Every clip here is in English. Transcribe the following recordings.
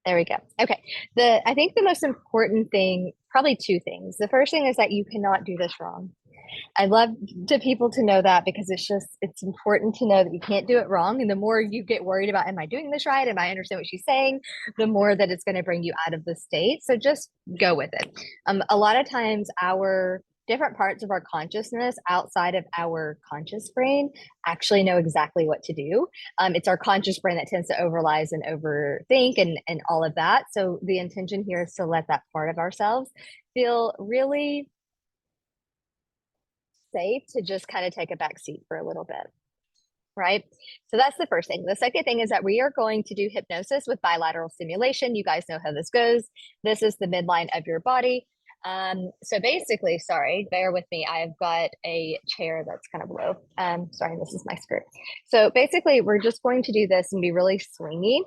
There we go. Okay. I think the most important thing, probably two things. The first thing is that you cannot do this wrong. I love to people to know that because it's important to know that you can't do it wrong. And the more you get worried about, am I doing this right? Am I understand what she's saying? The more that it's going to bring you out of the state. So just go with it. A lot of times our different parts of our consciousness outside of our conscious brain actually know exactly what to do. It's our conscious brain that tends to overlies and overthink and all of that. So the intention here is to let that part of ourselves feel really safe to just kind of take a back seat for a little bit, right? So that's the first thing. The second thing is that we are going to do hypnosis with bilateral stimulation. You guys know how this goes. This is the midline of your body. So basically, sorry, bear with me. I've got a chair that's kind of low. Sorry, this is my skirt. So basically, we're just going to do this and be really swingy.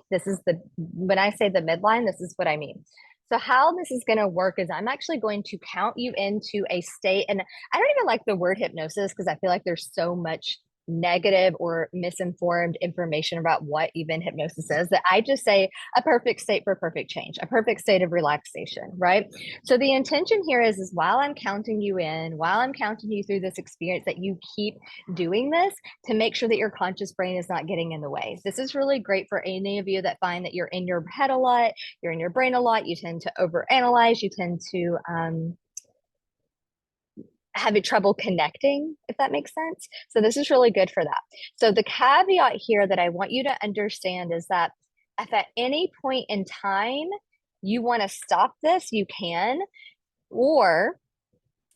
When I say the midline, this is what I mean. So how this is going to work is I'm actually going to count you into a state, and I don't even like the word hypnosis because I feel like there's so much negative or misinformed information about what even hypnosis is that I just say a perfect state for perfect change, a perfect state of relaxation, right? So the intention here is while I'm counting you in, while I'm counting you through this experience, that you keep doing this to make sure that your conscious brain is not getting in the way. This is really great for any of you that find that you're in your head a lot, you're in your brain a lot, you tend to overanalyze, you tend to having trouble connecting, if that makes sense. So this is really good for that. So the caveat here that I want you to understand is that if at any point in time you want to stop this, you can. Or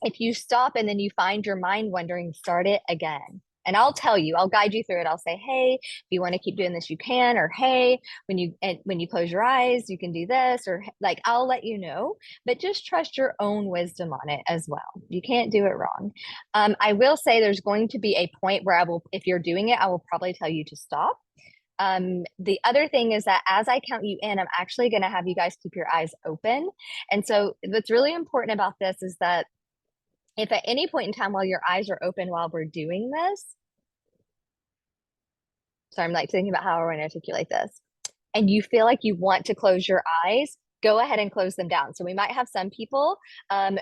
if you stop and then you find your mind wandering, start it again. And I'll tell you, I'll guide you through it. I'll say, hey, if you want to keep doing this, you can, or hey, when you close your eyes, you can do this, or like I'll let you know, but just trust your own wisdom on it as well. You can't do it wrong. I will say there's going to be a point where if you're doing it, I will probably tell you to stop. The other thing is that as I count you in, I'm actually going to have you guys keep your eyes open. And so what's really important about this is that if at any point in time while your eyes are open while we're doing this, so I'm like thinking about how I want to articulate this, and you feel like you want to close your eyes, go ahead and close them down. So we might have some people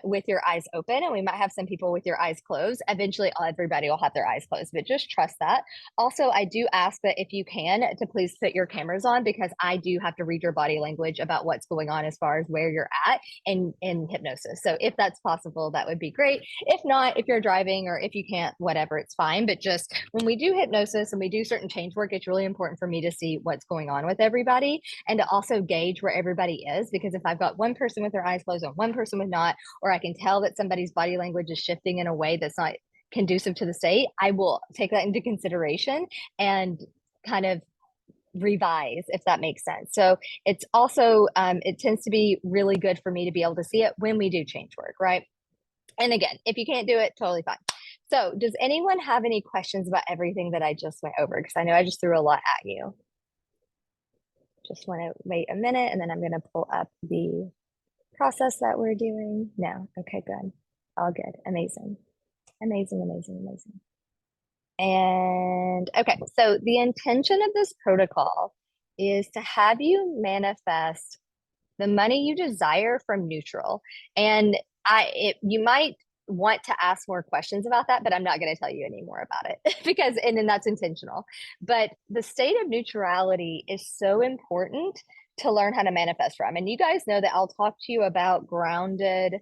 with your eyes open, and we might have some people with your eyes closed. Eventually, everybody will have their eyes closed, but just trust that. Also, I do ask that if you can, to please put your cameras on, because I do have to read your body language about what's going on as far as where you're at in hypnosis. So if that's possible, that would be great. If not, if you're driving or if you can't, whatever, it's fine. But just when we do hypnosis and we do certain change work, it's really important for me to see what's going on with everybody and to also gauge where everybody is, because if I've got one person with their eyes closed and one person with not, or I can tell that somebody's body language is shifting in a way that's not conducive to the state, I will take that into consideration and kind of revise, if that makes sense. So it's also it tends to be really good for me to be able to see it when we do change work, right? And again, if you can't do it, totally fine. So does anyone have any questions about everything that I just went over? Because I know I just threw a lot at you. Just want to wait a minute and then I'm going to pull up the process that we're doing. No. Okay, good. All good. Amazing. Amazing, amazing, amazing. And okay, so the intention of this protocol is to have you manifest the money you desire from neutral. And you might want to ask more questions about that, but I'm not going to tell you any more about it because, and then that's intentional. But the state of neutrality is so important to learn how to manifest from. And you guys know that I'll talk to you about grounded,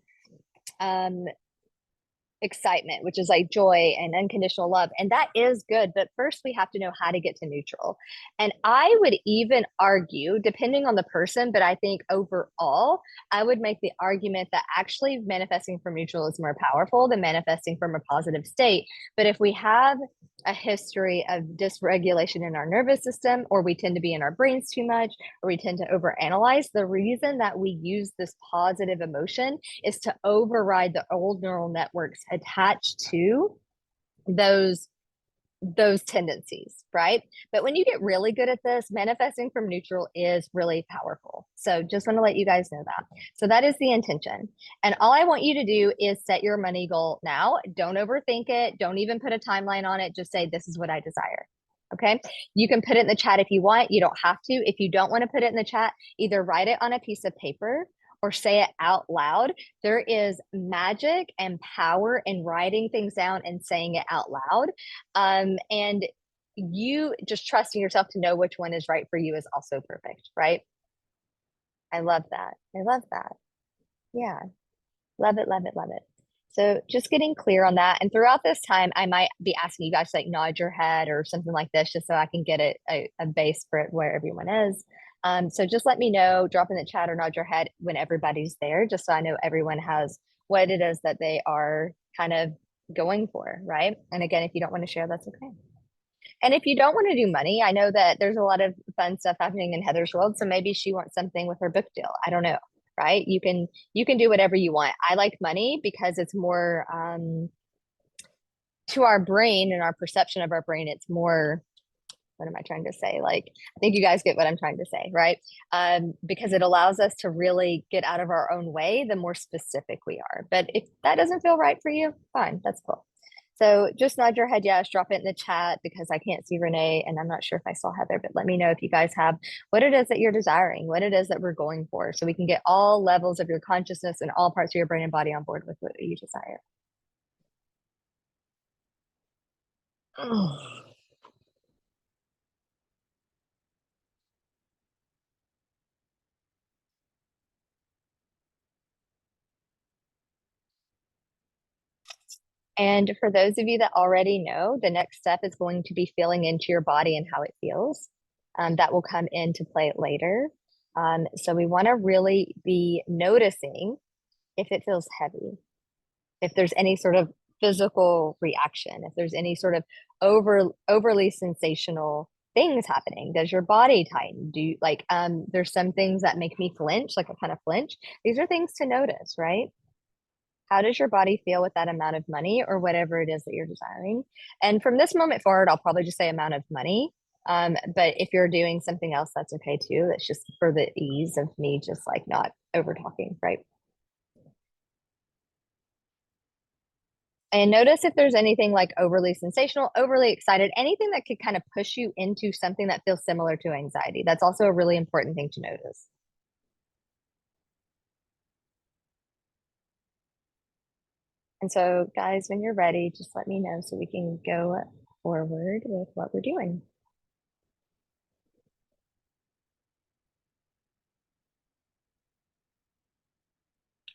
excitement, which is like joy and unconditional love. And that is good. But first, we have to know how to get to neutral. And I would even argue, depending on the person, but I think overall, I would make the argument that actually manifesting from neutral is more powerful than manifesting from a positive state. But if we have a history of dysregulation in our nervous system, or we tend to be in our brains too much, or we tend to overanalyze, the reason that we use this positive emotion is to override the old neural networks attached to those tendencies, right? But when you get really good at this, manifesting from neutral is really powerful. So just want to let you guys know that. So that is the intention. And all I want you to do is set your money goal now. Don't overthink it. Don't even put a timeline on it. Just say, this is what I desire. Okay. You can put it in the chat if you want. You don't have to. If you don't want to put it in the chat, either write it on a piece of paper or say it out loud. There is magic and power in writing things down and saying it out loud. And you just trusting yourself to know which one is right for you is also perfect, right? I love that. I love that. Yeah. Love it, love it, love it. So just getting clear on that. And throughout this time, I might be asking you guys to like nod your head or something like this, just so I can get a base for it where everyone is. So just let me know, drop in the chat or nod your head when everybody's there, just so I know everyone has what it is that they are kind of going for, right? And again, if you don't want to share, that's okay. And if you don't want to do money, I know that there's a lot of fun stuff happening in Heather's world. So maybe she wants something with her book deal. I don't know, right? You can do whatever you want. I like money because it's more to our brain and our perception of our brain. It's more, what am I trying to say? Like, I think you guys get what I'm trying to say, right? Because it allows us to really get out of our own way the more specific we are. But if that doesn't feel right for you, fine, that's cool. So just nod your head yes, drop it in the chat because I can't see Renee and I'm not sure if I saw Heather, but let me know if you guys have what it is that you're desiring, what it is that we're going for, so we can get all levels of your consciousness and all parts of your brain and body on board with what you desire. And for those of you that already know, the next step is going to be feeling into your body and how it feels. That will come into play later. So we want to really be noticing if it feels heavy, if there's any sort of physical reaction, if there's any sort of overly sensational things happening. Does your body tighten? Do you like there's some things that make me flinch, like a kind of flinch. These are things to notice, right? How does your body feel with that amount of money or whatever it is that you're desiring? And from this moment forward, I'll probably just say amount of money. But if you're doing something else, that's okay too. It's just for the ease of me just like not over talking, right? And notice if there's anything like overly sensational, overly excited, anything that could kind of push you into something that feels similar to anxiety. That's also a really important thing to notice. And so, guys, when you're ready, just let me know so we can go forward with what we're doing.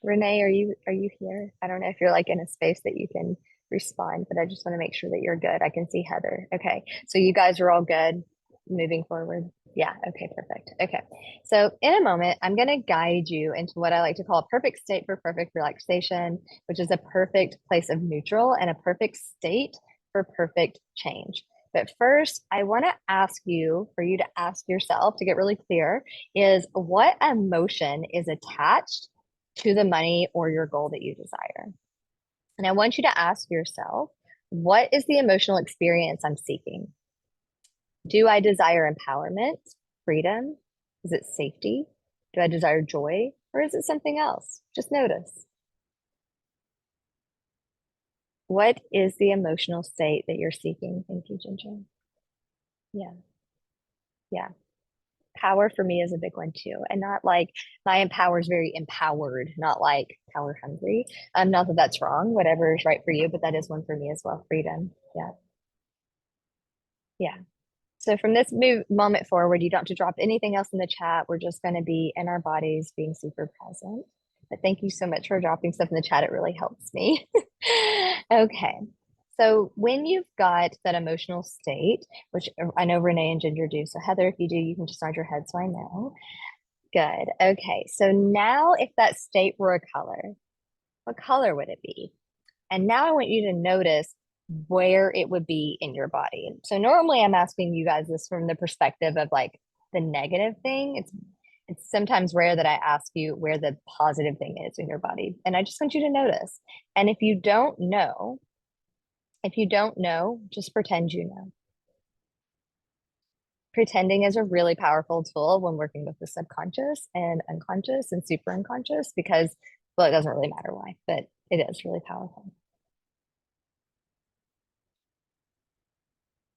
Renee, are you here? I don't know if you're like in a space that you can respond, but I just want to make sure that you're good. I can see Heather. Okay. So you guys are all good moving forward. Yeah. Okay. Perfect. Okay. So in a moment, I'm going to guide you into what I like to call a perfect state for perfect relaxation, which is a perfect place of neutral and a perfect state for perfect change. But first, I want to ask you, for you to ask yourself to get really clear, is what emotion is attached to the money or your goal that you desire. And I want you to ask yourself, what is the emotional experience I'm seeking? Do I desire empowerment, freedom? Is it safety? Do I desire joy? Or is it something else? Just notice. What is the emotional state that you're seeking? Thank you, Ginger. Yeah, yeah. Power for me is a big one too. And not like my empower is very empowered, not like power hungry. Not that that's wrong, whatever is right for you, but that is one for me as well. Freedom. Yeah. Yeah. So from this moment forward, you don't have to drop anything else in the chat. We're just going to be in our bodies being super present. But thank you so much for dropping stuff in the chat. It really helps me. Okay. So when you've got that emotional state, which I know Renee and Ginger do. So Heather, if you do, you can just nod your head so I know. Good. Okay. So now if that state were a color, what color would it be? And now I want you to notice where it would be in your body. So normally I'm asking you guys this from the perspective of like the negative thing. It's sometimes rare that I ask you where the positive thing is in your body. And I just want you to notice. And if you don't know, just pretend you know. Pretending is a really powerful tool when working with the subconscious and unconscious and super unconscious because, well, it doesn't really matter why, but it is really powerful.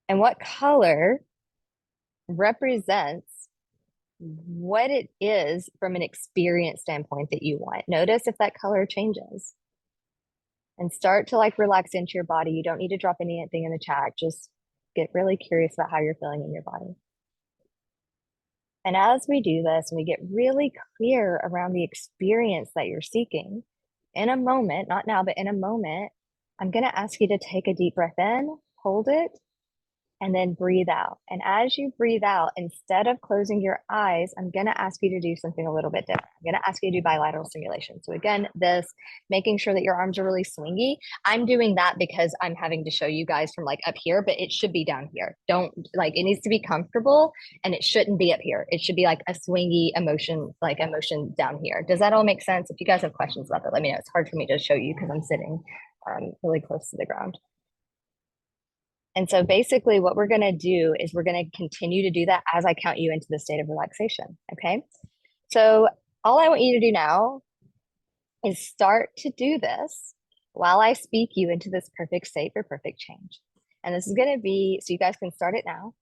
And what color represents what it is from an experience standpoint that you want. Notice if that color changes and start to like relax into your body. You don't need to drop anything in the chat. Just get really curious about how you're feeling in your body. And as we do this, we get really clear around the experience that you're seeking. In a moment, not now, but in a moment, I'm going to ask you to take a deep breath in, hold it, and then breathe out. And as you breathe out, instead of closing your eyes, I'm going to ask you to do something a little bit different. I'm going to ask you to do bilateral stimulation. So again, this making sure that your arms are really swingy. I'm doing that because I'm having to show you guys from like up here, but it should be down here. Don't like, it needs to be comfortable and it shouldn't be up here. It should be like a swingy emotion, like emotion down here. Does that all make sense? If you guys have questions about that, let me know. It's hard for me to show you because I'm sitting really close to the ground. And so basically what we're going to do is we're going to continue to do that as I count you into the state of relaxation. Okay. So all I want you to do now is start to do this while I speak you into this perfect state for perfect change. And this is going to be, so you guys can start it now.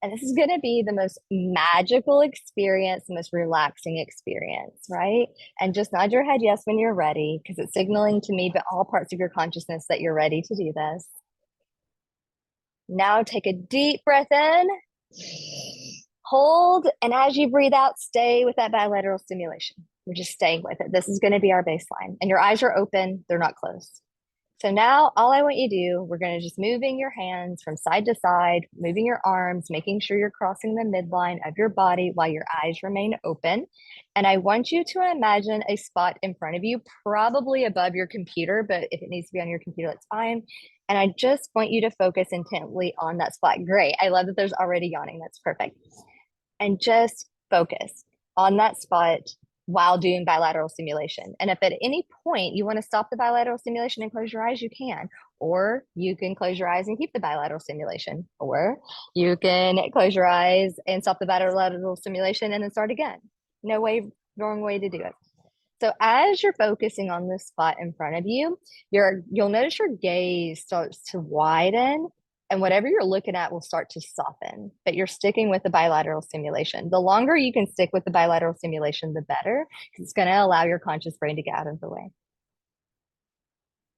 And this is going to be the most magical experience, the most relaxing experience, right? And just nod your head yes when you're ready, because it's signaling to me, but all parts of your consciousness that you're ready to do this. Now take a deep breath in, hold, and as you breathe out, stay with that bilateral stimulation. We're just staying with it. This is going to be our baseline. And your eyes are open, they're not closed. So now all I want you to do, we're going to just moving your hands from side to side, moving your arms, making sure you're crossing the midline of your body while your eyes remain open. And I want you to imagine a spot in front of you, probably above your computer, but if it needs to be on your computer, that's fine. And I just want you to focus intently on that spot. Great. I love that there's already yawning. That's perfect. And just focus on that spot while doing bilateral stimulation. And if at any point you want to stop the bilateral stimulation and close your eyes, you can. Or you can close your eyes and keep the bilateral stimulation. Or you can close your eyes and stop the bilateral stimulation and then start again. No way, wrong way to do it. So as you're focusing on this spot in front of you, you'll notice your gaze starts to widen and whatever you're looking at will start to soften, but you're sticking with the bilateral stimulation. The longer you can stick with the bilateral stimulation, the better, because it's going to allow your conscious brain to get out of the way.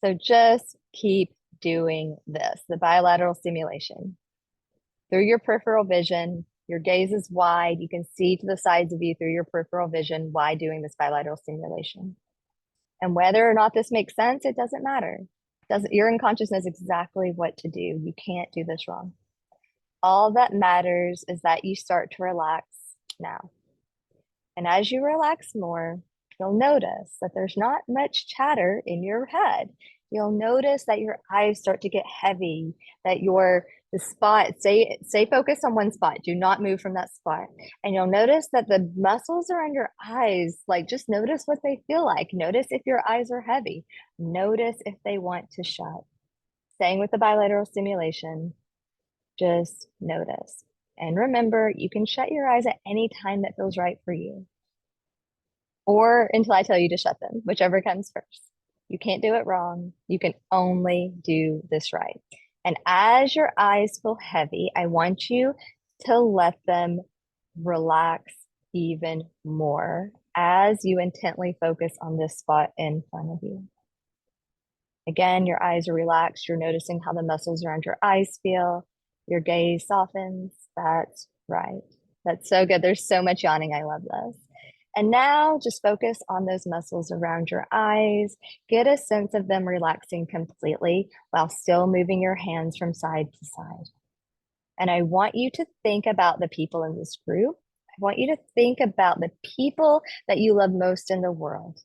So just keep doing this, the bilateral stimulation. Through your peripheral vision, your gaze is wide. You can see to the sides of you through your peripheral vision while doing this bilateral stimulation. And whether or not this makes sense, it doesn't matter. You're in consciousness exactly what to do. You can't do this wrong. All that matters is that you start to relax now. And as you relax more, you'll notice that there's not much chatter in your head. You'll notice that your eyes start to get heavy, that the spot, stay focused on one spot. Do not move from that spot. And you'll notice that the muscles around your eyes, like just notice what they feel like. Notice if your eyes are heavy. Notice if they want to shut. Staying with the bilateral stimulation, just notice. And remember, you can shut your eyes at any time that feels right for you. Or until I tell you to shut them, whichever comes first. You can't do it wrong. You can only do this right. And as your eyes feel heavy, I want you to let them relax even more as you intently focus on this spot in front of you. Again, your eyes are relaxed. You're noticing how the muscles around your eyes feel. Your gaze softens. That's right. That's so good. There's so much yawning. I love this. And now just focus on those muscles around your eyes. Get a sense of them relaxing completely while still moving your hands from side to side. And I want you to think about the people in this group. I want you to think about the people that you love most in the world.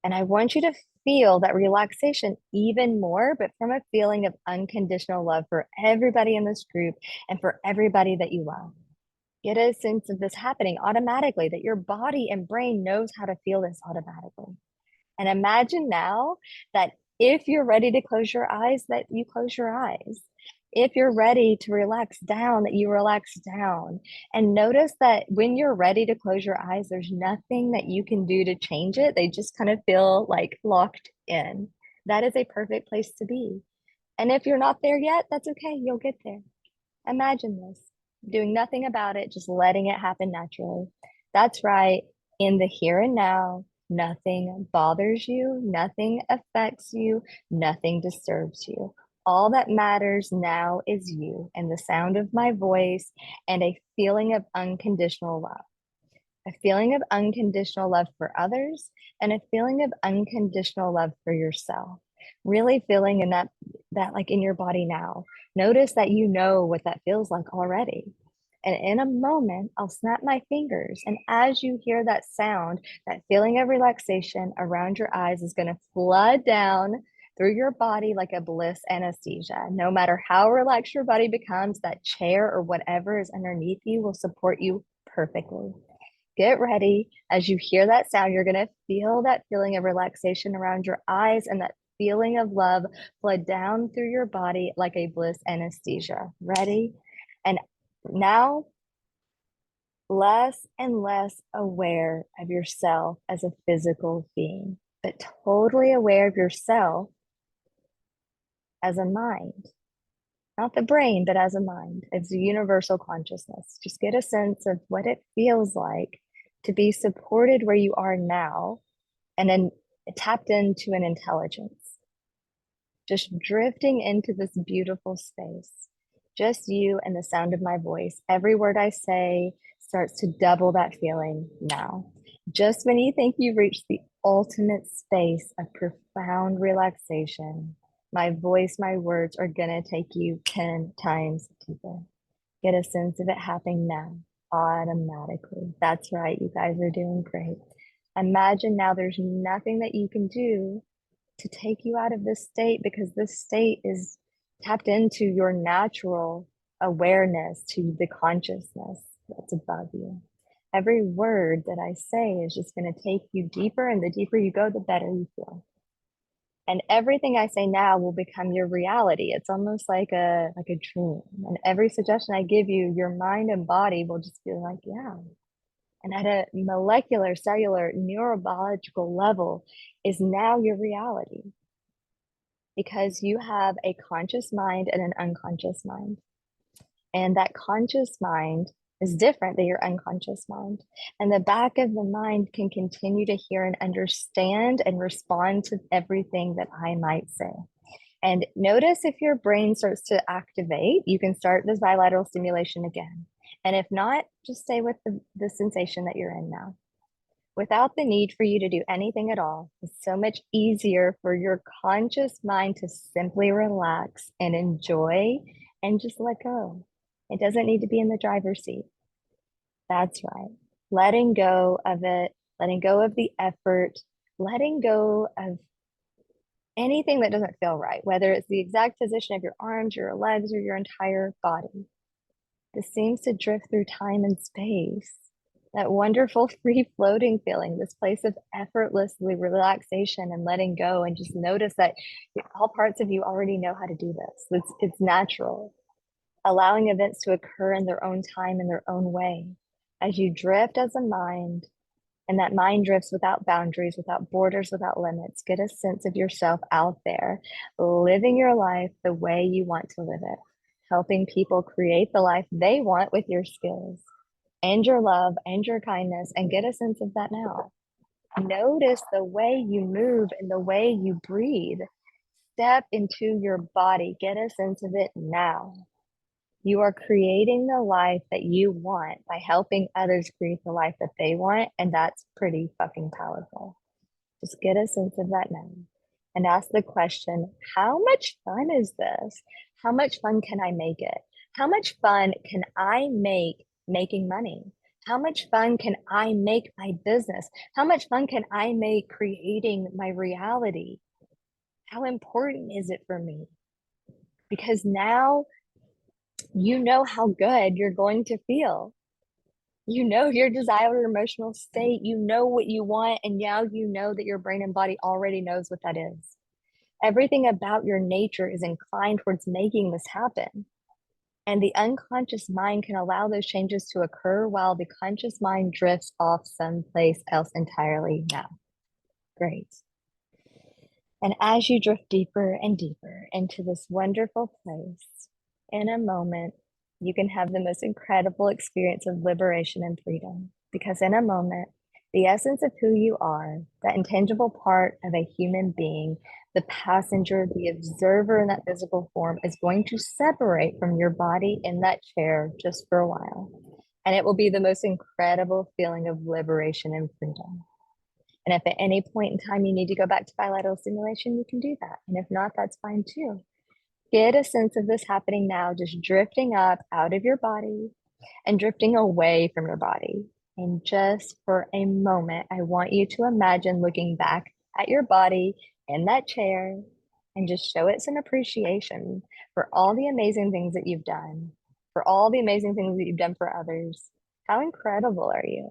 And I want you to feel that relaxation even more, but from a feeling of unconditional love for everybody in this group and for everybody that you love. Get a sense of this happening automatically, that your body and brain knows how to feel this automatically. And imagine now that if you're ready to close your eyes, that you close your eyes. If you're ready to relax down, that you relax down. And notice that when you're ready to close your eyes, there's nothing that you can do to change it. They just kind of feel like locked in. That is a perfect place to be. And if you're not there yet, that's okay. You'll get there. Imagine this, doing nothing about it, just letting it happen naturally. That's right. In the here and now, nothing bothers you, nothing affects you, nothing disturbs you. All that matters now is you and the sound of my voice and a feeling of unconditional love. A feeling of unconditional love for others and a feeling of unconditional love for yourself. Really feeling in that like in your body now. Notice that you know what that feels like already. And in a moment, I'll snap my fingers. And as you hear that sound, that feeling of relaxation around your eyes is going to flood down through your body like a bliss anesthesia. No matter how relaxed your body becomes, that chair or whatever is underneath you will support you perfectly. Get ready. As you hear that sound, you're going to feel that feeling of relaxation around your eyes and that feeling of love flood down through your body like a bliss anesthesia. Ready? And now, less and less aware of yourself as a physical being, but totally aware of yourself as a mind. Not the brain, but as a mind. It's a universal consciousness. Just get a sense of what it feels like to be supported where you are now and then tapped into an intelligence. Just drifting into this beautiful space. Just you and the sound of my voice. Every word I say starts to double that feeling now. Just when you think you've reached the ultimate space of profound relaxation, my voice, my words are going to take you 10 times deeper. Get a sense of it happening now, automatically. That's right. You guys are doing great. Imagine now there's nothing that you can do to take you out of this state because this state is tapped into your natural awareness, to the consciousness that's above you. Every word that I say is just going to take you deeper, and the deeper you go, the better you feel. And everything I say now will become your reality. It's almost like a dream. And every suggestion I give you, your mind and body will just feel like, yeah. And at a molecular, cellular, neurobiological level is now your reality because you have a conscious mind and an unconscious mind. And that conscious mind is different than your unconscious mind. And the back of the mind can continue to hear and understand and respond to everything that I might say. And notice if your brain starts to activate, you can start this bilateral stimulation again. And if not, just stay with the sensation that you're in now. Without the need for you to do anything at all, it's so much easier for your conscious mind to simply relax and enjoy and just let go. It doesn't need to be in the driver's seat. That's right. Letting go of it, letting go of the effort, letting go of anything that doesn't feel right, whether it's the exact position of your arms, your legs, or your entire body. This seems to drift through time and space. That wonderful free floating feeling, this place of effortlessly relaxation and letting go, and just notice that all parts of you already know how to do this. It's natural. Allowing events to occur in their own time, in their own way. As you drift as a mind, and that mind drifts without boundaries, without borders, without limits, get a sense of yourself out there, living your life the way you want to live it, helping people create the life they want with your skills and your love and your kindness, and get a sense of that now. Notice the way you move and the way you breathe. Step into your body, get a sense of it now. You are creating the life that you want by helping others create the life that they want, and that's pretty fucking powerful. Just get a sense of that now and ask the question, how much fun is this? How much fun can I make it? How much fun can I make making money? How much fun can I make my business? How much fun can I make creating my reality? How important is it for me? Because now you know how good you're going to feel. You know your desired emotional state. You know what you want. And now you know that your brain and body already knows what that is. Everything about your nature is inclined towards making this happen. And the unconscious mind can allow those changes to occur while the conscious mind drifts off someplace else entirely now. Great. And as you drift deeper and deeper into this wonderful place, in a moment, you can have the most incredible experience of liberation and freedom. Because in a moment, the essence of who you are, that intangible part of a human being, the passenger, the observer in that physical form, is going to separate from your body in that chair just for a while. And it will be the most incredible feeling of liberation and freedom. And if at any point in time you need to go back to bilateral stimulation, you can do that. And if not, that's fine too. Get a sense of this happening now, just drifting up out of your body and drifting away from your body. And just for a moment, I want you to imagine looking back at your body in that chair and just show it some appreciation for all the amazing things that you've done, for all the amazing things that you've done for others. How incredible are you?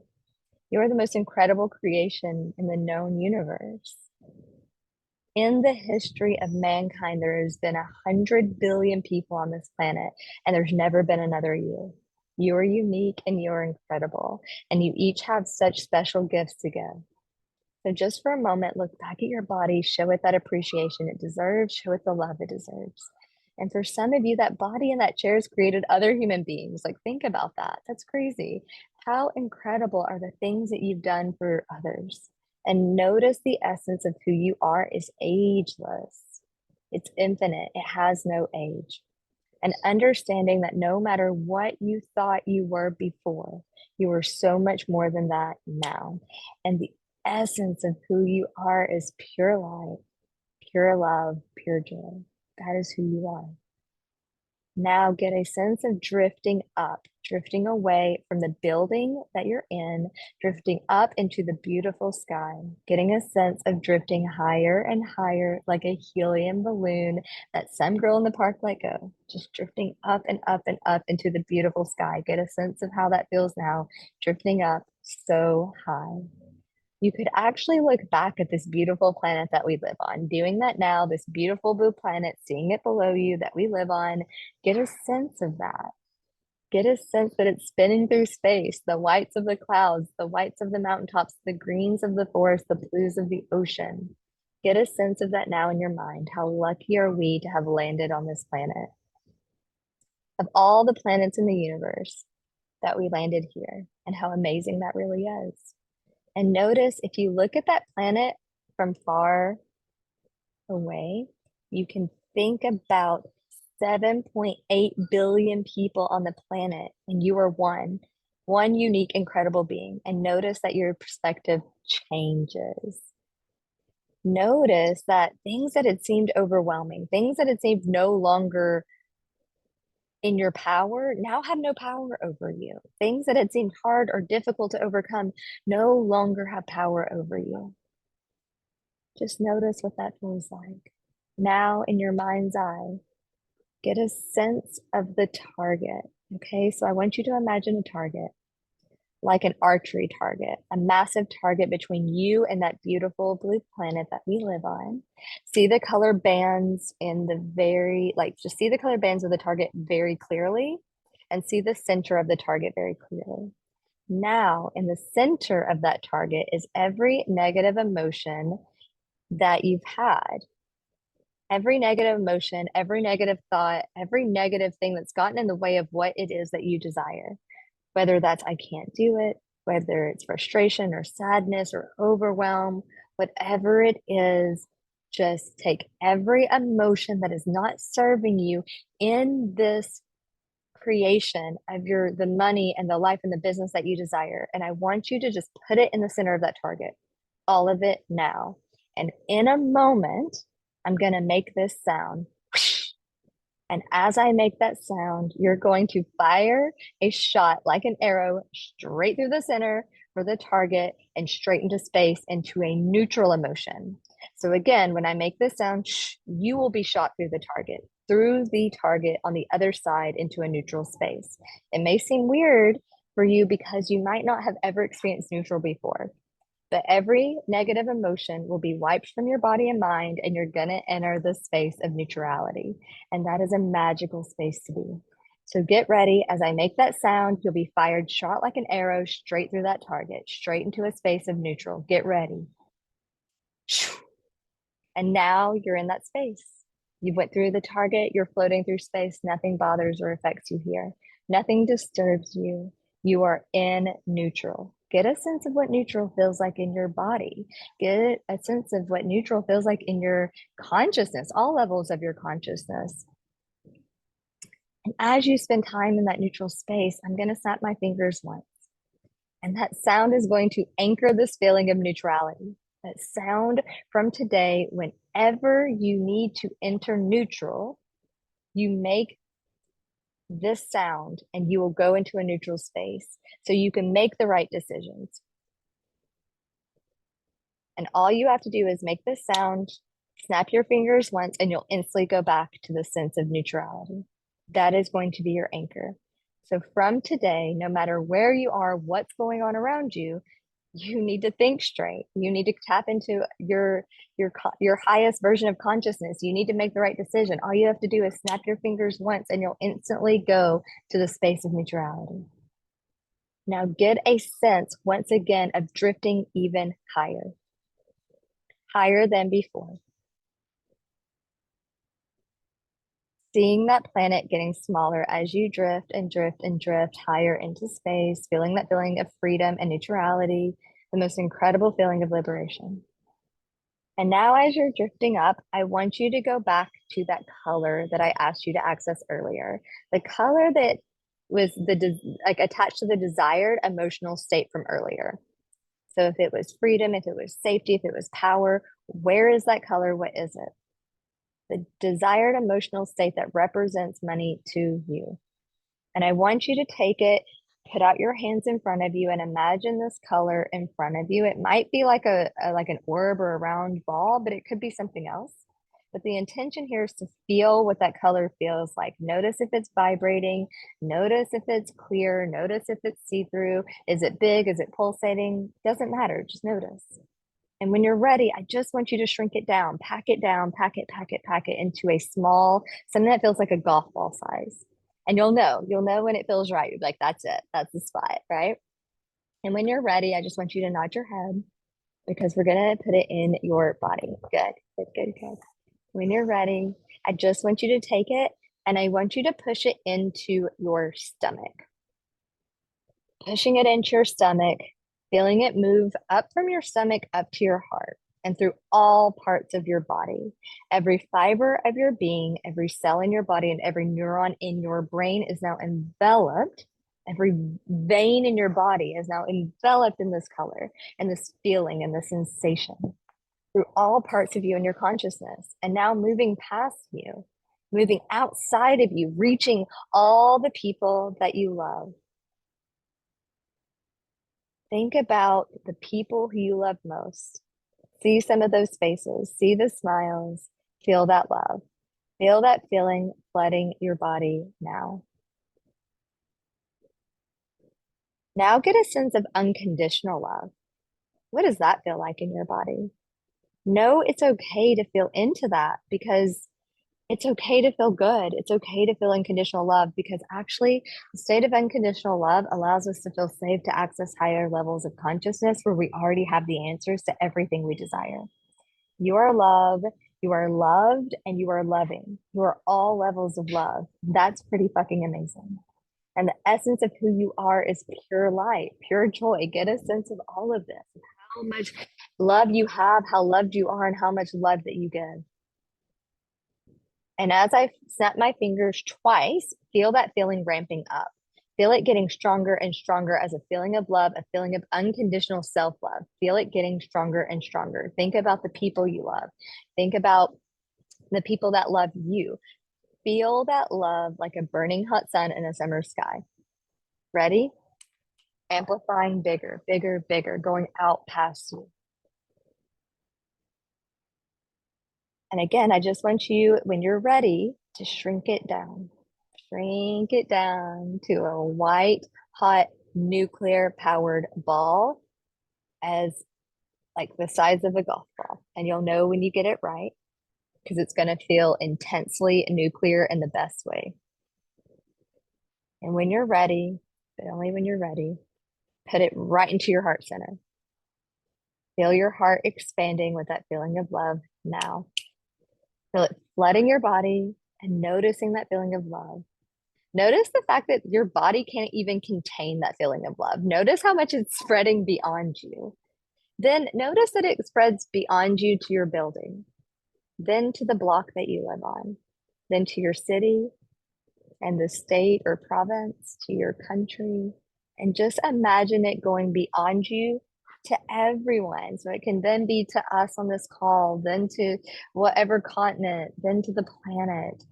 You are the most incredible creation in the known universe. In the history of mankind, there has been 100 billion people on this planet, and there's never been another you. You are unique and you're incredible, and you each have such special gifts to give. So just for a moment, look back at your body, show it that appreciation it deserves, show it the love it deserves. And for some of you, that body and that chair has created other human beings. Like, think about that. That's crazy. How incredible are the things that you've done for others? And notice the essence of who you are is ageless. It's infinite. It has no age. And understanding that no matter what you thought you were before, you are so much more than that now. And the essence of who you are is pure light, pure love, pure joy. That is who you are. Now get a sense of drifting up, drifting away from the building that you're in, drifting up into the beautiful sky, getting a sense of drifting higher and higher like a helium balloon that some girl in the park let go, just drifting up and up and up into the beautiful sky. Get a sense of how that feels now, drifting up so high. You could actually look back at this beautiful planet that we live on, doing that now, this beautiful blue planet, seeing it below you that we live on. Get a sense of that. Get a sense that it's spinning through space, the whites of the clouds, the whites of the mountaintops, the greens of the forest, the blues of the ocean. Get a sense of that now in your mind. How lucky are we to have landed on this planet? Of all the planets in the universe, that we landed here, and how amazing that really is. And notice if you look at that planet from far away, you can think about 7.8 billion people on the planet, and you are one unique, incredible being. And notice that your perspective changes. Notice that things that had seemed overwhelming, things that had seemed no longer in your power, now have no power over you. Things that had seemed hard or difficult to overcome no longer have power over you. Just notice what that feels like. Now, in your mind's eye, get a sense of the target. Okay, so I want you to imagine a target, like an archery target, a massive target between you and that beautiful blue planet that we live on. See the color bands in the just see the color bands of the target very clearly, and see the center of the target very clearly. Now, in the center of that target is every negative emotion that you've had. Every negative emotion, every negative thought, every negative thing that's gotten in the way of what it is that you desire. Whether that's I can't do it, whether it's frustration or sadness or overwhelm, whatever it is, just take every emotion that is not serving you in this creation of the money and the life and the business that you desire. And I want you to just put it in the center of that target, all of it now. And in a moment, I'm going to make this sound. And as I make that sound, you're going to fire a shot like an arrow straight through the center for the target and straight into space into a neutral emotion. So again, when I make this sound, you will be shot through the target on the other side into a neutral space. It may seem weird for you because you might not have ever experienced neutral before. But every negative emotion will be wiped from your body and mind, and you're going to enter the space of neutrality. And that is a magical space to be. So get ready. As I make that sound, you'll be fired shot like an arrow straight through that target, straight into a space of neutral. Get ready. And now you're in that space. You went through the target, you're floating through space. Nothing bothers or affects you here. Nothing disturbs you. You are in neutral. Get a sense of what neutral feels like in your body. Get a sense of what neutral feels like in your consciousness, all levels of your consciousness. And as you spend time in that neutral space, I'm going to snap my fingers once. And that sound is going to anchor this feeling of neutrality. That sound from today, whenever you need to enter neutral, you make this sound and you will go into a neutral space so you can make the right decisions. And all you have to do is make this sound, snap your fingers once, and you'll instantly go back to the sense of neutrality. That is going to be your anchor. So from today, no matter where you are, what's going on around you, you need to think straight. You need to tap into your highest version of consciousness. You need to make the right decision. All you have to do is snap your fingers once and you'll instantly go to the space of neutrality. Now get a sense once again of drifting even higher, higher than before. Seeing that planet getting smaller as you drift and drift and drift higher into space, feeling that feeling of freedom and neutrality, the most incredible feeling of liberation. And now as you're drifting up, I want you to go back to that color that I asked you to access earlier. The color that was like attached to the desired emotional state from earlier. So if it was freedom, if it was safety, if it was power, where is that color? What is it? The desired emotional state that represents money to you. And I want you to take it, put out your hands in front of you and imagine this color in front of you. It might be like like an orb or a round ball, but it could be something else. But the intention here is to feel what that color feels like. Notice if it's vibrating, notice if it's clear, notice if it's see-through. Is it big? Is it pulsating? Doesn't matter, just notice. And when you're ready, I just want you to shrink it down, pack it down, pack it into a small, something that feels like a golf ball size. And you'll know when it feels right. You're like, that's it, that's the spot, right? And when you're ready, I just want you to nod your head because we're gonna put it in your body. Good, good, good, good. When you're ready, I just want you to take it and I want you to push it into your stomach. Pushing it into your stomach, feeling it move up from your stomach up to your heart and through all parts of your body. Every fiber of your being, every cell in your body, and every neuron in your brain is now enveloped. Every vein in your body is now enveloped in this color and this feeling and this sensation through all parts of you and your consciousness. And now moving past you, moving outside of you, reaching all the people that you love. Think about the people who you love most. See some of those faces, see the smiles, feel that love, feel that feeling flooding your body now. Now get a sense of unconditional love. What does that feel like in your body? Know it's okay to feel into that because it's okay to feel good. It's okay to feel unconditional love because actually the state of unconditional love allows us to feel safe to access higher levels of consciousness where we already have the answers to everything we desire. You are love, you are loved, and you are loving. You are all levels of love. That's pretty fucking amazing. And the essence of who you are is pure light, pure joy. Get a sense of all of this, how much love you have, how loved you are, and how much love that you give. And as I snap my fingers twice, feel that feeling ramping up. Feel it getting stronger and stronger as a feeling of love, a feeling of unconditional self-love. Feel it getting stronger and stronger. Think about the people you love. Think about the people that love you. Feel that love like a burning hot sun in a summer sky. Ready? Amplifying bigger, bigger, bigger, going out past you. And again, I just want you, when you're ready, to shrink it down. Shrink it down to a white, hot, nuclear powered ball as like the size of a golf ball. And you'll know when you get it right because it's going to feel intensely nuclear in the best way. And when you're ready, but only when you're ready, put it right into your heart center. Feel your heart expanding with that feeling of love now. Feel it flooding your body and noticing that feeling of love. Notice the fact that your body can't even contain that feeling of love. Notice how much it's spreading beyond you. Then notice that it spreads beyond you to your building, then to the block that you live on, then to your city and the state or province, to your country. And just imagine it going beyond you to everyone. So it can then be to us on this call, then to whatever continent, then to the planet.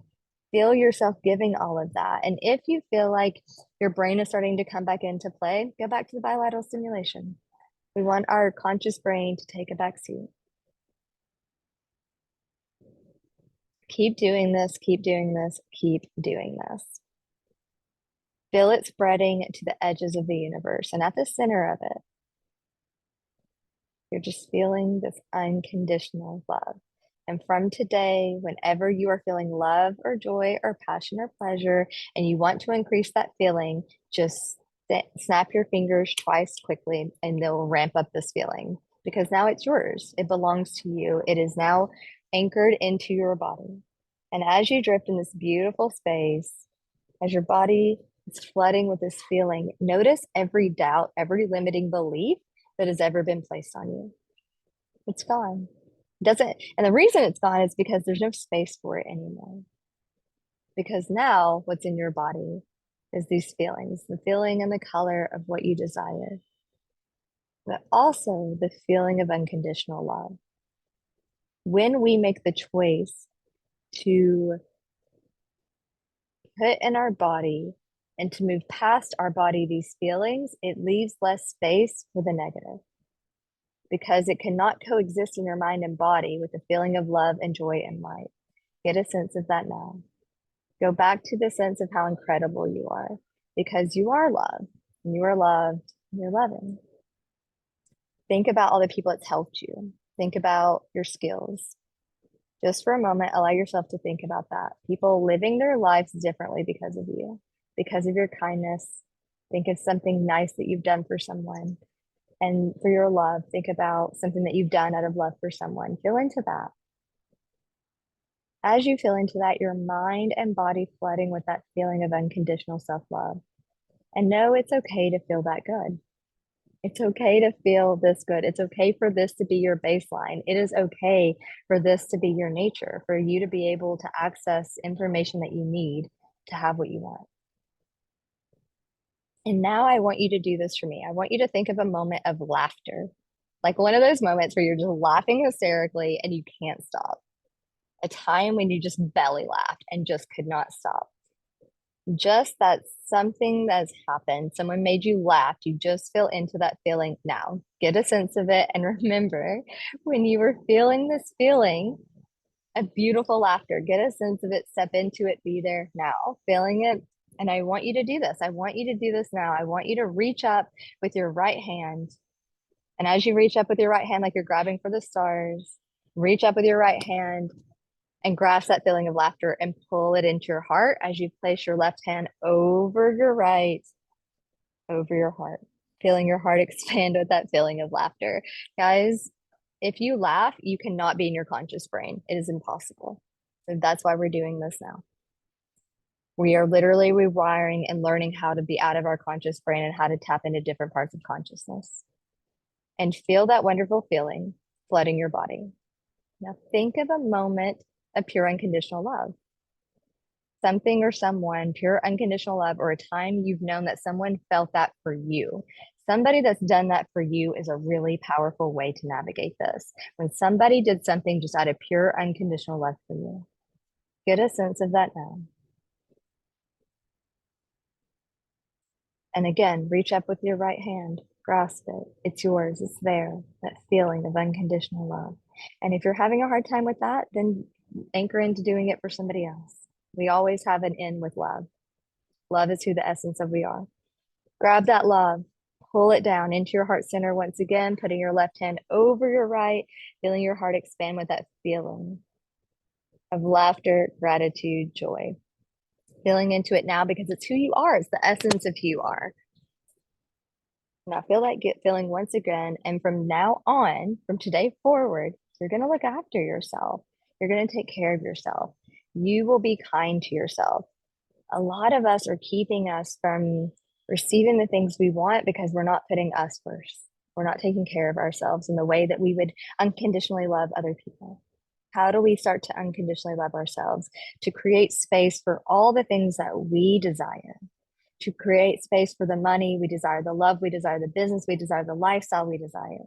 Feel yourself giving all of that. And if you feel like your brain is starting to come back into play, go back to the bilateral stimulation. We want our conscious brain to take a back seat. Keep doing this, keep doing this, keep doing this. Feel it spreading to the edges of the universe. And at the center of it, you're just feeling this unconditional love. And from today, whenever you are feeling love or joy or passion or pleasure, and you want to increase that feeling, just snap your fingers twice quickly and they'll ramp up this feeling because now it's yours. It belongs to you. It is now anchored into your body. And as you drift in this beautiful space, as your body is flooding with this feeling, notice every doubt, every limiting belief that has ever been placed on you. It's gone. Doesn't, and the reason it's gone is because there's no space for it anymore. Because now what's in your body is these feelings, the feeling and the color of what you desire, but also the feeling of unconditional love. When we make the choice to put in our body and to move past our body these feelings, it leaves less space for the negative because it cannot coexist in your mind and body with the feeling of love and joy and light. Get a sense of that now. Go back to the sense of how incredible you are because you are loved and you are loved and you're loving. Think about all the people it's helped you. Think about your skills. Just for a moment, allow yourself to think about that. People living their lives differently because of you, because of your kindness. Think of something nice that you've done for someone. And for your love, think about something that you've done out of love for someone. Feel into that. As you feel into that, your mind and body flooding with that feeling of unconditional self-love. And know it's okay to feel that good. It's okay to feel this good. It's okay for this to be your baseline. It is okay for this to be your nature, for you to be able to access information that you need to have what you want. And now I want you to do this for me. I want you to think of a moment of laughter, like one of those moments where you're just laughing hysterically and you can't stop. A time when you just belly laughed and just could not stop. Just that something that's happened, someone made you laugh, you just feel into that feeling now. Get a sense of it and remember when you were feeling this feeling of beautiful laughter, get a sense of it, step into it, be there now, feeling it. And I want you to do this. I want you to do this now. I want you to reach up with your right hand. And as you reach up with your right hand, like you're grabbing for the stars, reach up with your right hand and grasp that feeling of laughter and pull it into your heart as you place your left hand over your right, over your heart, feeling your heart expand with that feeling of laughter. Guys, if you laugh, you cannot be in your conscious brain. It is impossible. So that's why we're doing this now. We are literally rewiring and learning how to be out of our conscious brain and how to tap into different parts of consciousness. And feel that wonderful feeling flooding your body. Now think of a moment of pure unconditional love. Something or someone, pure unconditional love, or a time you've known that someone felt that for you. Somebody that's done that for you is a really powerful way to navigate this. When somebody did something just out of pure unconditional love for you. Get a sense of that now. And again, reach up with your right hand, grasp it. It's yours, it's there, that feeling of unconditional love. And if you're having a hard time with that, then anchor into doing it for somebody else. We always have an in with love. Love is who the essence of we are. Grab that love, pull it down into your heart center once again, putting your left hand over your right, feeling your heart expand with that feeling of laughter, gratitude, joy. Feeling into it now because it's who you are. It's the essence of who you are. Now feel that get feeling once again. And from now on, from today forward, you're going to look after yourself. You're going to take care of yourself. You will be kind to yourself. A lot of us are keeping us from receiving the things we want because we're not putting us first. We're not taking care of ourselves in the way that we would unconditionally love other people. How do we start to unconditionally love ourselves? To create space for all the things that we desire, to create space for the money we desire, the love we desire, the business we desire, the lifestyle we desire.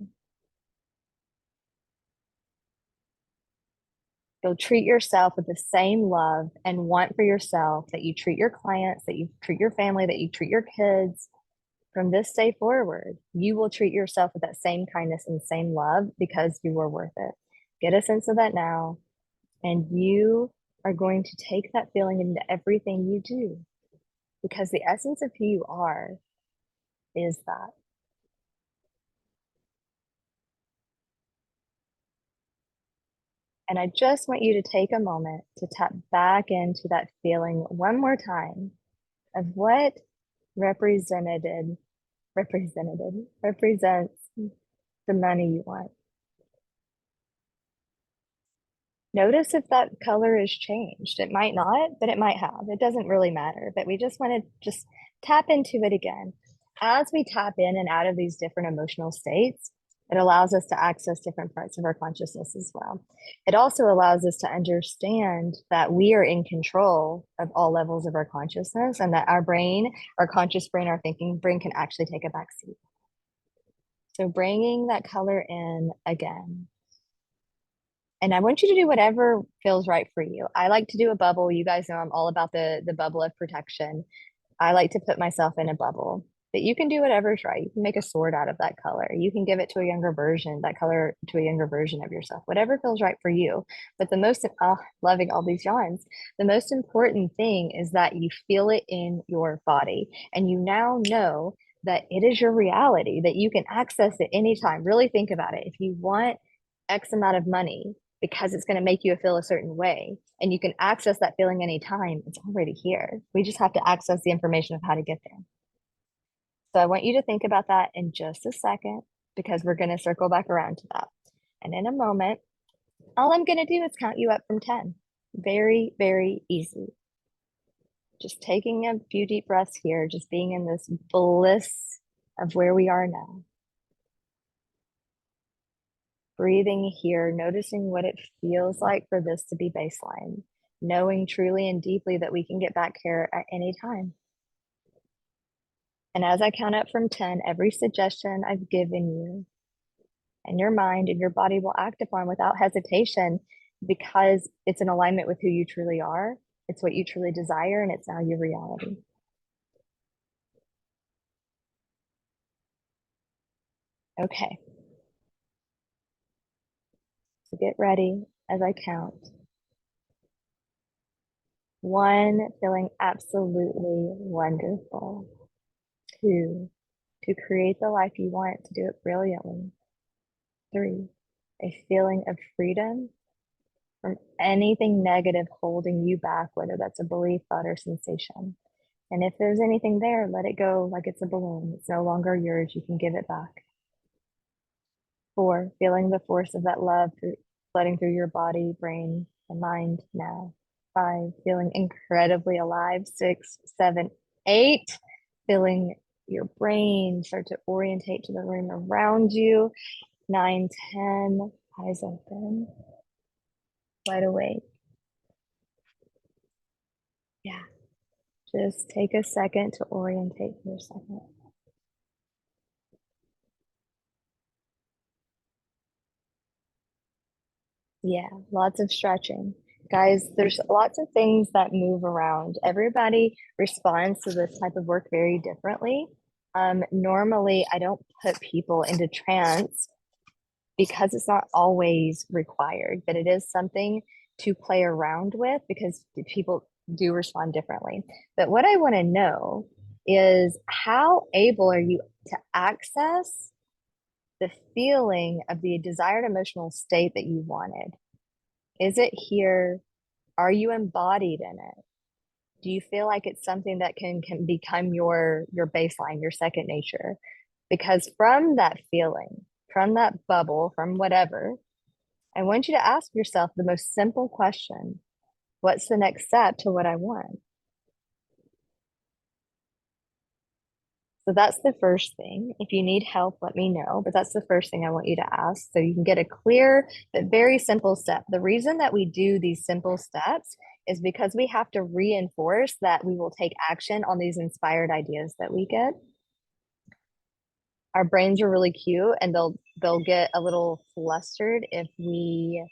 You'll treat yourself with the same love and want for yourself that you treat your clients, that you treat your family, that you treat your kids. From this day forward, you will treat yourself with that same kindness and same love because you are worth it. Get a sense of that now, and you are going to take that feeling into everything you do, because the essence of who you are is that. And I just want you to take a moment to tap back into that feeling one more time of what represented represents the money you want. Notice if that color has changed. It might not, but it might have. It doesn't really matter. But we just want to just tap into it again. As we tap in and out of these different emotional states, it allows us to access different parts of our consciousness as well. It also allows us to understand that we are in control of all levels of our consciousness, and that our brain, our conscious brain, our thinking brain can actually take a back seat. So bringing that color in again. And I want you to do whatever feels right for you. I like to do a bubble. You guys know I'm all about the bubble of protection. I like to put myself in a bubble. But you can do whatever's right. You can make a sword out of that color. You can give it to a younger version, that color to a younger version of yourself, whatever feels right for you. But the most, loving all these yawns, the most important thing is that you feel it in your body. And you now know that it is your reality, that you can access it anytime. Really think about it. If you want X amount of money, because it's going to make you feel a certain way, and you can access that feeling anytime, it's already here. We just have to access the information of how to get there. So I want you to think about that in just a second, because we're going to circle back around to that. And in a moment, all I'm going to do is count you up from 10. Very, very easy. Just taking a few deep breaths here, just being in this bliss of where we are now. Breathing here, noticing what it feels like for this to be baseline, knowing truly and deeply that we can get back here at any time. And as I count up from 10, every suggestion I've given you and your mind and your body will act upon without hesitation, because it's in alignment with who you truly are. It's what you truly desire, and it's now your reality. Okay. So get ready as I count. 1, feeling absolutely wonderful. 2, to create the life you want, to do it brilliantly. 3, a feeling of freedom from anything negative holding you back, whether that's a belief, thought, or sensation. And if there's anything there, let it go like it's a balloon. It's no longer yours. You can give it back. 4, feeling the force of that love flooding through your body, brain, and mind now. 5, feeling incredibly alive. 6, 7, 8, feeling your brain start to orientate to the room around you. 9, 10, eyes open, wide awake. Yeah. Just take a second to orientate for a second. Yeah, lots of stretching. Guys, there's lots of things that move around. Everybody responds to this type of work very differently. Normally, I don't put people into trance because it's not always required, but it is something to play around with because people do respond differently. But what I want to know is, how able are you to access the feeling of the desired emotional state that you wanted? Is it here? Are you embodied in it? Do you feel like it's something that can become your baseline, your second nature? Because from that feeling, from that bubble, from whatever, I want you to ask yourself the most simple question: what's the next step to what I want? So that's the first thing. If you need help, let me know. But that's the first thing I want you to ask so you can get a clear but very simple step. The reason that we do these simple steps is because we have to reinforce that we will take action on these inspired ideas that we get. Our brains are really cute and they'll get a little flustered if we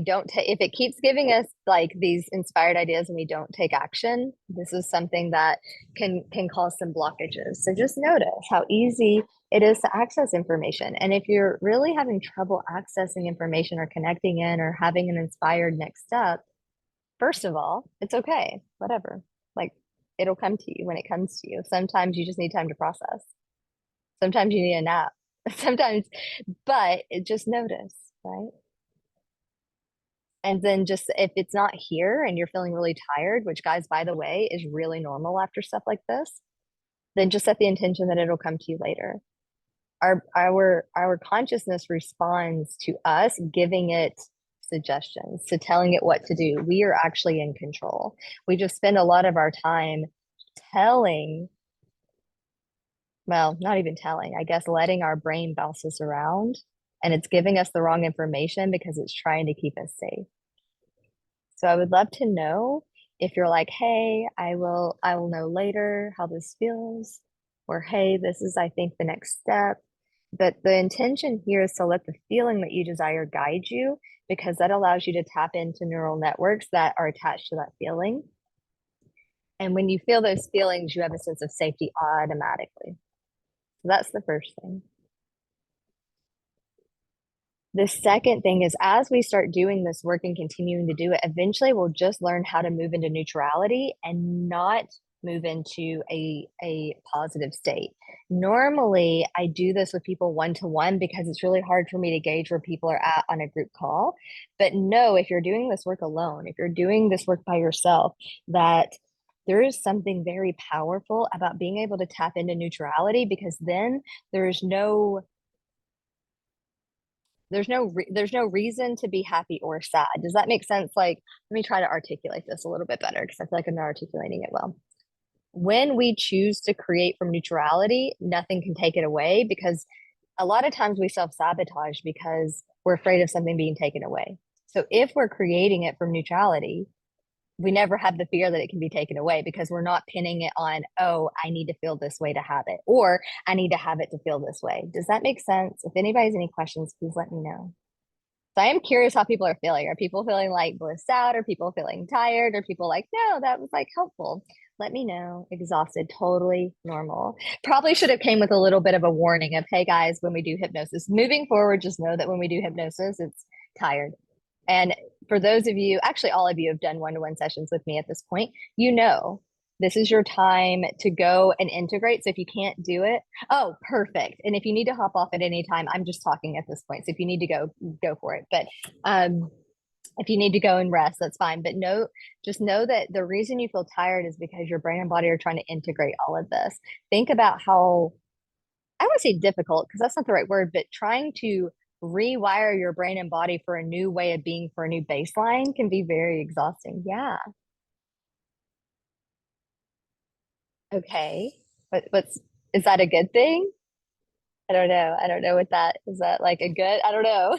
don't take if it keeps giving us like these inspired ideas and we don't take action. This is something that can cause some blockages. So just notice how easy it is to access information. And if you're really having trouble accessing information or connecting in or having an inspired next step, first of all, it's okay, whatever. Like, it'll come to you when it comes to you. Sometimes you just need time to process. Sometimes you need a nap. Sometimes, but just notice, right? And then just if it's not here and you're feeling really tired, which, guys, by the way, is really normal after stuff like this, then just set the intention that it'll come to you later. Our consciousness responds to us giving it suggestions, to telling it what to do. We are actually in control. We just spend a lot of our time telling, well, not even telling, I guess, letting our brain bounce us around, and it's giving us the wrong information because it's trying to keep us safe. So I would love to know if you're like, hey, I will know later how this feels, or hey, this is, I think, the next step. But the intention here is to let the feeling that you desire guide you, because that allows you to tap into neural networks that are attached to that feeling. And when you feel those feelings, you have a sense of safety automatically. So that's the first thing. The second thing is, as we start doing this work and continuing to do it, eventually we'll just learn how to move into neutrality and not move into a positive state. Normally, I do this with people one-to-one because it's really hard for me to gauge where people are at on a group call. But no, if you're doing this work alone, if you're doing this work by yourself, that there is something very powerful about being able to tap into neutrality, because then there's no there's no reason to be happy or sad. Does that make sense? Like, let me try to articulate this a little bit better because I feel like I'm not articulating it well. When we choose to create from neutrality, nothing can take it away, because a lot of times we self-sabotage because we're afraid of something being taken away. So if we're creating it from neutrality, we never have the fear that it can be taken away, because we're not pinning it on, oh, I need to feel this way to have it, or I need to have it to feel this way. Does that make sense? If anybody has any questions, please let me know. So I am curious how people are feeling. Are people feeling like blissed out? Are people feeling tired? Are people like, no, that was like helpful? Let me know. Exhausted, totally normal. Probably should have came with a little bit of a warning of, hey guys, when we do hypnosis, moving forward, just know that when we do hypnosis, it's tired. And for those of you, actually all of you have done one-to-one sessions with me at this point, you know, this is your time to go and integrate. So if you can't do it, oh, perfect. And if you need to hop off at any time, I'm just talking at this point. So if you need to go, go for it. But if you need to go and rest, that's fine. But just know that the reason you feel tired is because your brain and body are trying to integrate all of this. Think about how, I wouldn't say difficult because that's not the right word, but trying to rewire your brain and body for a new way of being, for a new baseline, can be very exhausting. Yeah. Okay. What's is that a good thing? I don't know. I don't know what that is. That like a good? I don't know.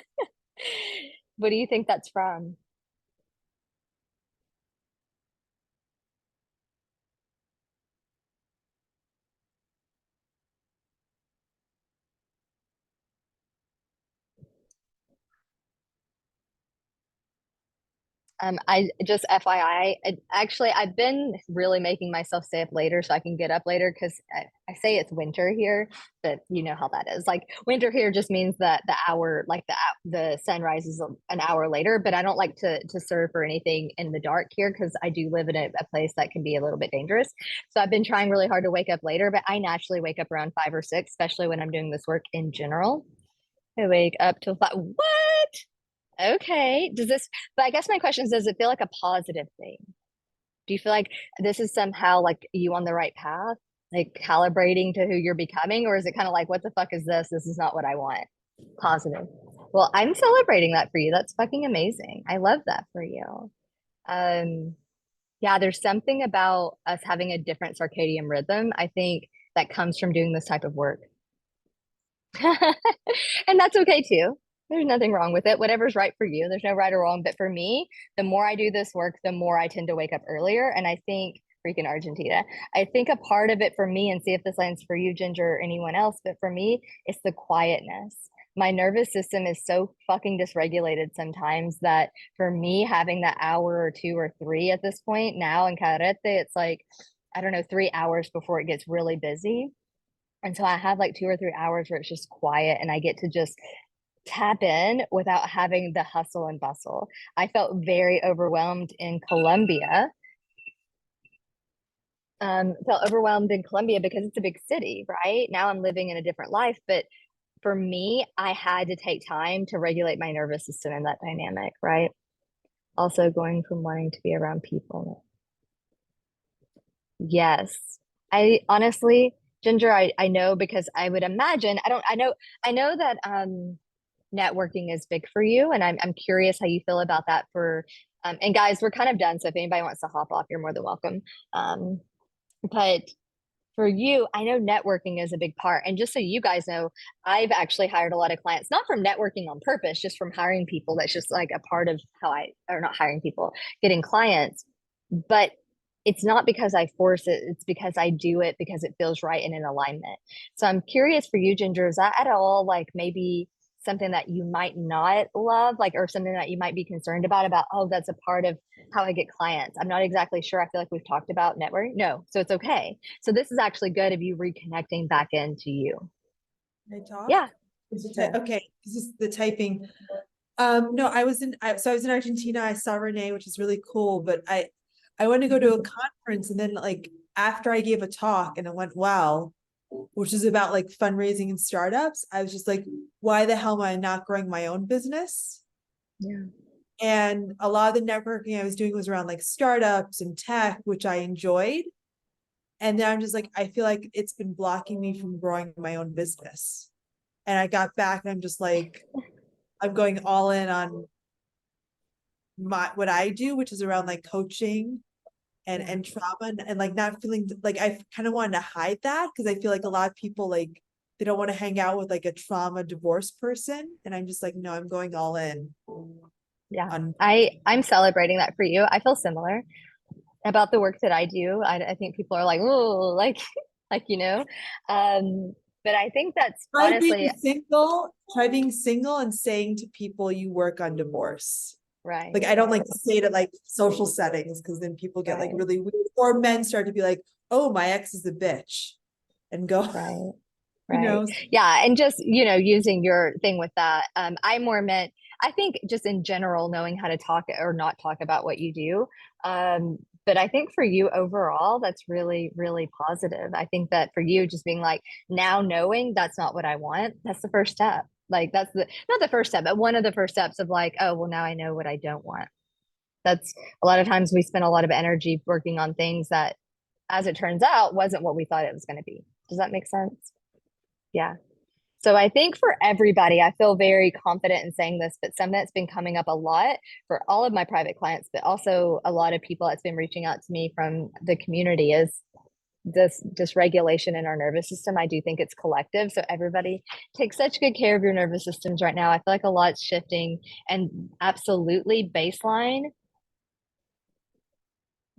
What do you think that's from? I just FYI, actually, I've been really making myself stay up later so I can get up later, because I say it's winter here, but you know how that is. Like, winter here just means that the hour, like the sun rises an hour later. But I don't like to surf or anything in the dark here because I do live in a place that can be a little bit dangerous. So I've been trying really hard to wake up later, but I naturally wake up around 5 or 6, especially when I'm doing this work in general. I wake up till 5. What? Okay. But I guess my question is, does it feel like a positive thing? Do you feel like this is somehow like you on the right path? like calibrating to who you're becoming, or is it kind of like, what the fuck is this? This is not what I want. Positive. Well, I'm celebrating that for you. That's fucking amazing. I love that for you. Um, yeah, there's something about us having a different circadian rhythm, I think, that comes from doing this type of work. And that's okay too. There's nothing wrong with it. Whatever's right for you. There's no right or wrong. But for me, the more I do this work, the more I tend to wake up earlier. And I think, freaking Argentina, I think a part of it for me, and see if this lands for you, Ginger, or anyone else, but for me, it's the quietness. My nervous system is so fucking dysregulated sometimes that for me, having that hour or two or three at this point now in Carrete, it's like, I don't know, 3 hours before it gets really busy. And so I have like 2 or 3 hours where it's just quiet and I get to just tap in without having the hustle and bustle. I felt very overwhelmed in Colombia. Felt overwhelmed in Colombia because it's a big city, right? Now I'm living in a different life, but for me, I had to take time to regulate my nervous system in that dynamic, right? Also going from wanting to be around people. Yes. I honestly, Ginger, I know because I would imagine, I know that networking is big for you, and I'm curious how you feel about that for and guys, we're kind of done, so if anybody wants to hop off, you're more than welcome. But for you, I know networking is a big part. And just so you guys know, I've actually hired a lot of clients, not from networking on purpose, just from hiring people. That's just like a part of how or not hiring people, getting clients. But it's not because I force it, it's because I do it because it feels right and in alignment. So I'm curious for you, Ginger, is that at all like maybe something that you might not love, like, or something that you might be concerned about, oh, that's a part of how I get clients? I'm not exactly sure. I feel like we've talked about networking. No, so it's okay. So this is actually good of you reconnecting back into you. Can I talk? Yeah, sure. Okay, this is the typing. No, so I was in Argentina. I saw Renee, which is really cool, but I wanted to go to a conference, and then like after I gave a talk and it went well, which is about like fundraising and startups, I was just like, why the hell am I not growing my own business? Yeah. And a lot of the networking I was doing was around like startups and tech, which I enjoyed. And then I'm just like, I feel like it's been blocking me from growing my own business. And I got back and I'm just like, I'm going all in on what I do, which is around like coaching and trauma, and like not feeling like I kind of wanted to hide that because I feel like a lot of people like they don't want to hang out with like a trauma divorce person. And I'm just like, no, I'm going all in Yeah. on. I'm celebrating that for you. I feel similar about the work that I do. I think people are like, oh, like, like, but I think that's honestly Try being single and saying to people you work on divorce. Like right, I don't like to say it at like social settings because then people get like right, really weird, or men start to be like, oh, my ex is a bitch and go, right. you Right. know. Yeah. And just, using your thing with that, I more meant, I think just in general, knowing how to talk or not talk about what you do. But I think for you overall, that's really, really positive. I think that for you, just being like, now knowing that's not what I want, that's the first step. Like, that's not the first step, but one of the first steps of like, oh, well, now I know what I don't want. That's a lot of times we spend a lot of energy working on things that, as it turns out, wasn't what we thought it was going to be. Does that make sense? Yeah. So I think for everybody, I feel very confident in saying this, but something that's been coming up a lot for all of my private clients, but also a lot of people that's been reaching out to me from the community is this dysregulation in our nervous system. I do think it's collective. So everybody take such good care of your nervous systems right now. I feel like a lot's shifting, and absolutely baseline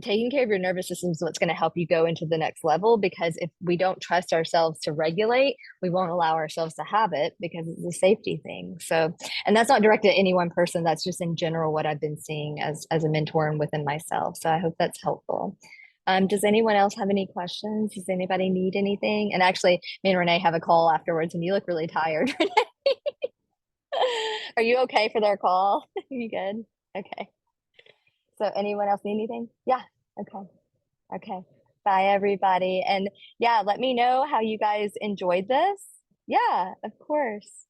taking care of your nervous system is what's going to help you go into the next level, because if we don't trust ourselves to regulate, we won't allow ourselves to have it because it's a safety thing. So, and that's not directed at any one person, that's just in general what I've been seeing as a mentor and within myself. So I hope that's helpful. Does anyone else have any questions? Does anybody need anything? And actually, me and Renee have a call afterwards, and you look really tired. Are you okay for their call? You good? Okay. So anyone else need anything? Yeah. Okay. Okay. Bye, everybody. And yeah, let me know how you guys enjoyed this. Yeah, of course.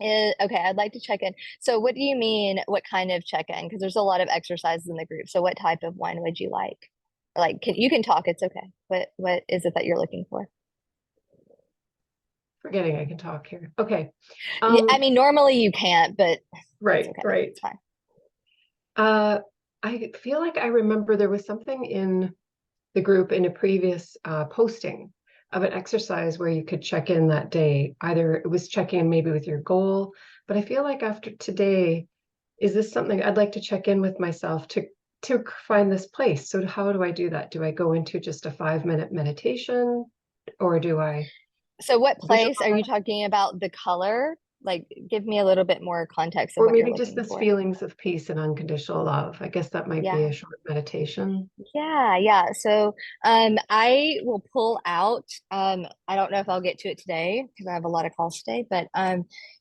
Okay, I'd like to check in. So what do you mean, what kind of check in? Because there's a lot of exercises in the group. So what type of one would you like? Like, you can talk, it's okay. What is it that you're looking for? Forgetting I can talk here. Okay. Yeah, I mean, normally you can't, but it's Right, okay. right. It's fine. I feel like I remember there was something in the group in a previous posting of an exercise where you could check in that day. Either it was check in maybe with your goal, but I feel like after today, is this something I'd like to check in with myself to find this place? So how do I do that? Do I go into just a 5-minute meditation, or do I So what place are you visualize? talking about, the color? Like, give me a little bit more context of Or what you're maybe just looking this for. feelings of peace and unconditional love. I guess that might be Yeah. a short meditation. Yeah. So I will pull out, I don't know if I'll get to it today because I have a lot of calls today, but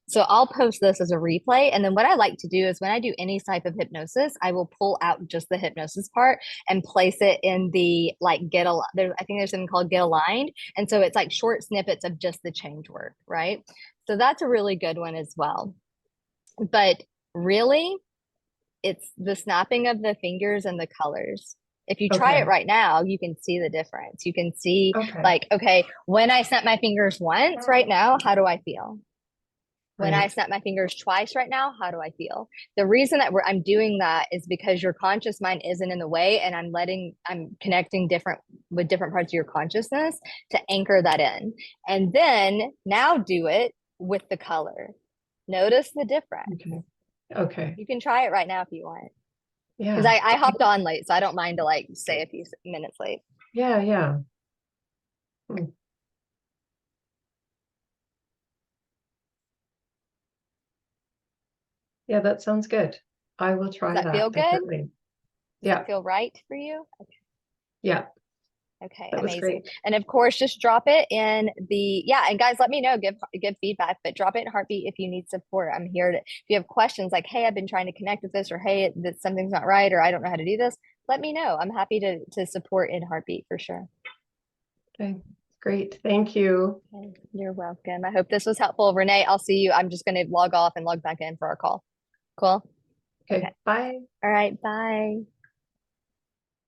so I'll post this as a replay. And then what I like to do is when I do any type of hypnosis, I will pull out just the hypnosis part and place it in the like there, I think there's something called get aligned. And so it's like short snippets of just the change work, right? So that's a really good one as well. But really, it's the snapping of the fingers and the colors. If you try it Okay. right now, you can see the difference. You can see, Okay. like, okay, when I snap my fingers once right now, how do I feel? When I Right. snap my fingers twice right now, how do I feel? The reason that I'm doing that is because your conscious mind isn't in the way, and I'm connecting with different parts of your consciousness to anchor that in. And then now do it with the color. Notice the difference. Okay. Okay. You can try it right now if you want. Because Yeah. I hopped on late, so I don't mind to like stay a few minutes late. Yeah. Yeah. Hmm. Yeah, that sounds good. I will Does try that feel that good? definitely. Does it Yeah. feel right for you? Yeah. Okay, That was amazing. great. And of course, just drop it in the, yeah. And guys, let me know, give feedback, but drop it in Heartbeat if you need support. I'm here to, if you have questions like, hey, I've been trying to connect with this, or hey, that something's not right, or I don't know how to do this, let me know. I'm happy to support in Heartbeat for sure. Okay. Great. Thank you. Okay, you're welcome. I hope this was helpful. Renee, I'll see you. I'm just going to log off and log back in for our call. Cool. Okay. Okay. Bye. All right. Bye.